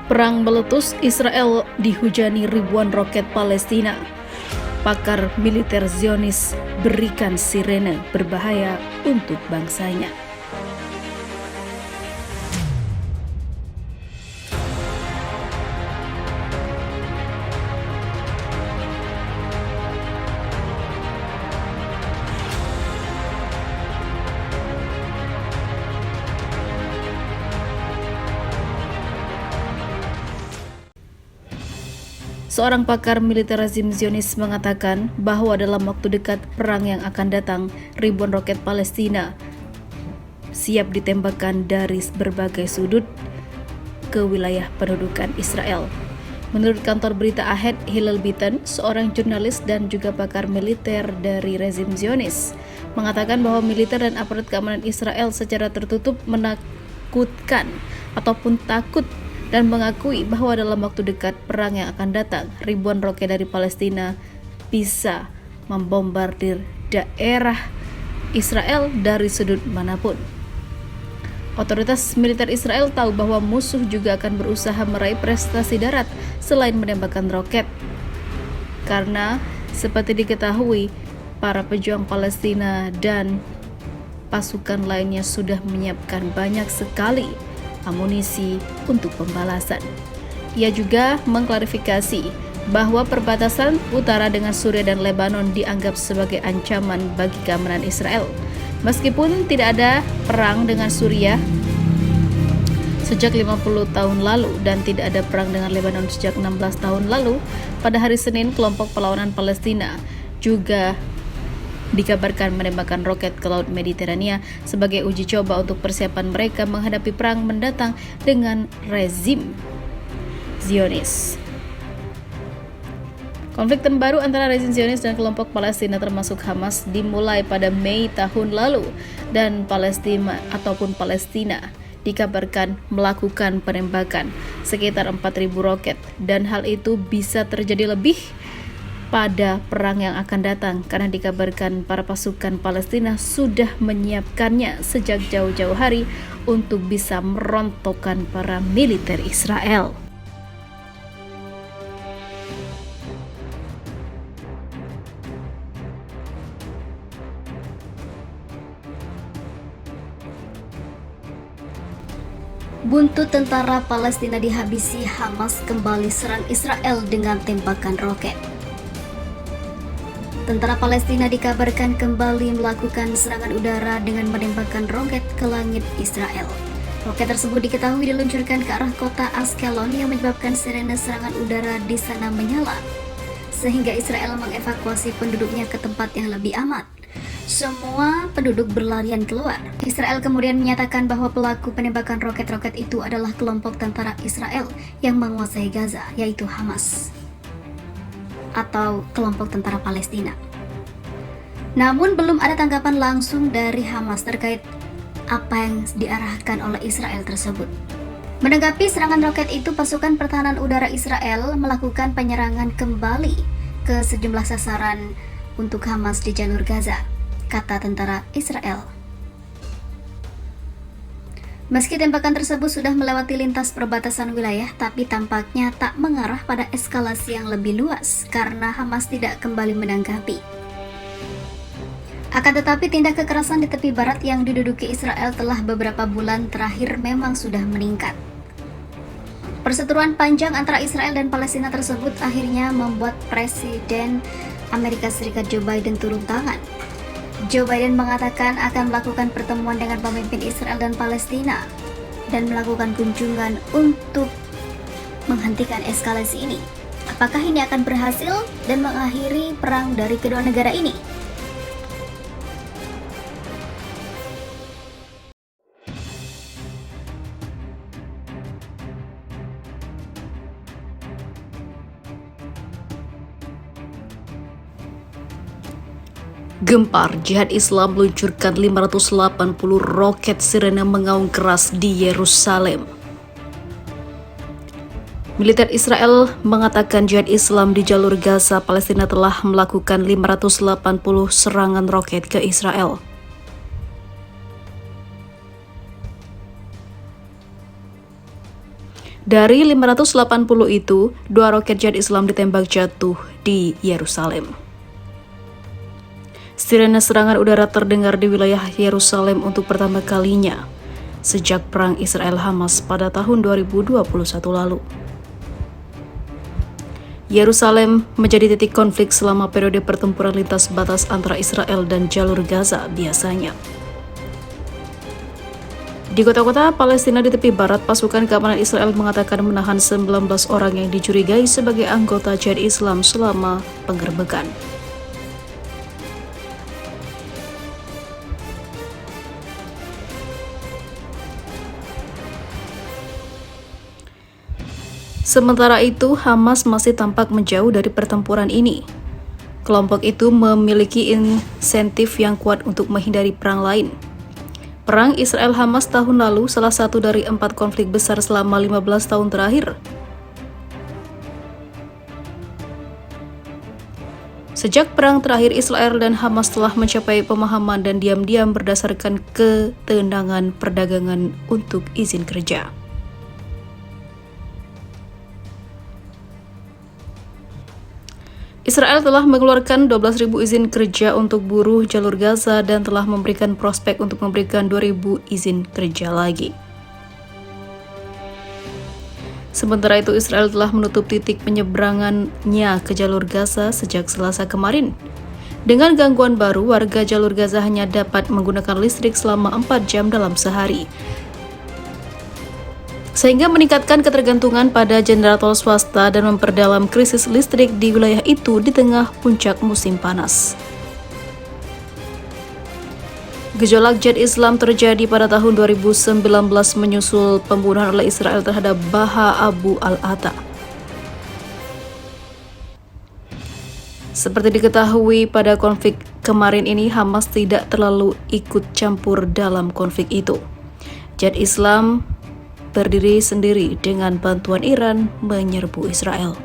Perang meletus, Israel dihujani ribuan roket Palestina. Pakar militer Zionis berikan sirene berbahaya untuk bangsanya. Seorang pakar militer rezim Zionis mengatakan bahwa dalam waktu dekat perang yang akan datang, ribuan roket Palestina siap ditembakkan dari berbagai sudut ke wilayah pendudukan Israel. Menurut kantor berita Ahed, Hillel Bitan, seorang jurnalis dan juga pakar militer dari rezim Zionis, mengatakan bahwa militer dan aparat keamanan Israel secara tertutup menakutkan ataupun takut dan mengakui bahwa dalam waktu dekat perang yang akan datang, ribuan roket dari Palestina bisa membombardir daerah Israel dari sudut manapun. Otoritas militer Israel tahu bahwa musuh juga akan berusaha meraih prestasi darat selain menembakkan roket. Karena seperti diketahui, para pejuang Palestina dan pasukan lainnya sudah menyiapkan banyak sekali amunisi untuk pembalasan. Ia juga mengklarifikasi bahwa perbatasan utara dengan Suriah dan Lebanon dianggap sebagai ancaman bagi keamanan Israel. Meskipun tidak ada perang dengan Suriah sejak 50 tahun lalu dan tidak ada perang dengan Lebanon sejak 16 tahun lalu, pada hari Senin kelompok perlawanan Palestina juga dikabarkan menembakkan roket ke Laut Mediterania sebagai uji coba untuk persiapan mereka menghadapi perang mendatang dengan rezim Zionis. Konflik terbaru antara rezim Zionis dan kelompok Palestina termasuk Hamas dimulai pada Mei tahun lalu dan Palestina dikabarkan melakukan penembakan sekitar 4.000 roket dan hal itu bisa terjadi lebih pada perang yang akan datang karena dikabarkan para pasukan Palestina sudah menyiapkannya sejak jauh-jauh hari untuk bisa merontokkan para militer Israel. Buntu tentara Palestina dihabisi, Hamas kembali serang Israel dengan tembakan roket. Tentara Palestina dikabarkan kembali melakukan serangan udara dengan menembakkan roket ke langit Israel. Roket tersebut diketahui diluncurkan ke arah kota Askelon yang menyebabkan sirene serangan udara di sana menyala, sehingga Israel mengevakuasi penduduknya ke tempat yang lebih aman. Semua penduduk berlarian keluar. Israel kemudian menyatakan bahwa pelaku penembakan roket-roket itu adalah kelompok tentara Israel yang menguasai Gaza, yaitu Hamas atau kelompok tentara Palestina. Namun belum ada tanggapan langsung dari Hamas terkait apa yang diarahkan oleh Israel tersebut. Menanggapi serangan roket itu, pasukan pertahanan udara Israel melakukan penyerangan kembali ke sejumlah sasaran untuk Hamas di jalur Gaza, kata tentara Israel. Meski tembakan tersebut sudah melewati lintas perbatasan wilayah, tapi tampaknya tak mengarah pada eskalasi yang lebih luas karena Hamas tidak kembali menanggapi. Akan tetapi tindak kekerasan di tepi barat yang diduduki Israel telah beberapa bulan terakhir memang sudah meningkat. Perseteruan panjang antara Israel dan Palestina tersebut akhirnya membuat Presiden Amerika Serikat Joe Biden turun tangan. Joe Biden mengatakan akan melakukan pertemuan dengan pemimpin Israel dan Palestina dan melakukan kunjungan untuk menghentikan eskalasi ini. Apakah ini akan berhasil dan mengakhiri perang dari kedua negara ini? Gempar, Jihad Islam meluncurkan 580 roket sirene mengaung keras di Yerusalem. Militer Israel mengatakan Jihad Islam di jalur Gaza, Palestina telah melakukan 580 serangan roket ke Israel. Dari 580 itu, 2 roket Jihad Islam ditembak jatuh di Yerusalem. Sirene serangan udara terdengar di wilayah Yerusalem untuk pertama kalinya sejak perang Israel-Hamas pada tahun 2021 lalu. Yerusalem menjadi titik konflik selama periode pertempuran lintas batas antara Israel dan jalur Gaza biasanya. Di kota-kota Palestina di tepi barat, pasukan keamanan Israel mengatakan menahan 19 orang yang dicurigai sebagai anggota Jihad Islam selama penggerbekan. Sementara itu, Hamas masih tampak menjauh dari pertempuran ini. Kelompok itu memiliki insentif yang kuat untuk menghindari perang lain. Perang Israel-Hamas tahun lalu salah satu dari 4 konflik besar selama 15 tahun terakhir. Sejak perang terakhir, Israel dan Hamas telah mencapai pemahaman dan diam-diam berdasarkan ketenangan perdagangan untuk izin kerja. Israel telah mengeluarkan 12.000 izin kerja untuk buruh jalur Gaza dan telah memberikan prospek untuk memberikan 2.000 izin kerja lagi. Sementara itu, Israel telah menutup titik penyeberangannya ke jalur Gaza sejak Selasa kemarin. Dengan gangguan baru, warga jalur Gaza hanya dapat menggunakan listrik selama 4 jam dalam sehari, sehingga meningkatkan ketergantungan pada generator swasta dan memperdalam krisis listrik di wilayah itu di tengah puncak musim panas. Gejolak Jihad Islam terjadi pada tahun 2019 menyusul pembunuhan oleh Israel terhadap Baha Abu al-Atta. Seperti diketahui, pada konflik kemarin ini Hamas tidak terlalu ikut campur dalam konflik itu. Jihad Islam berdiri sendiri dengan bantuan Iran menyerbu Israel.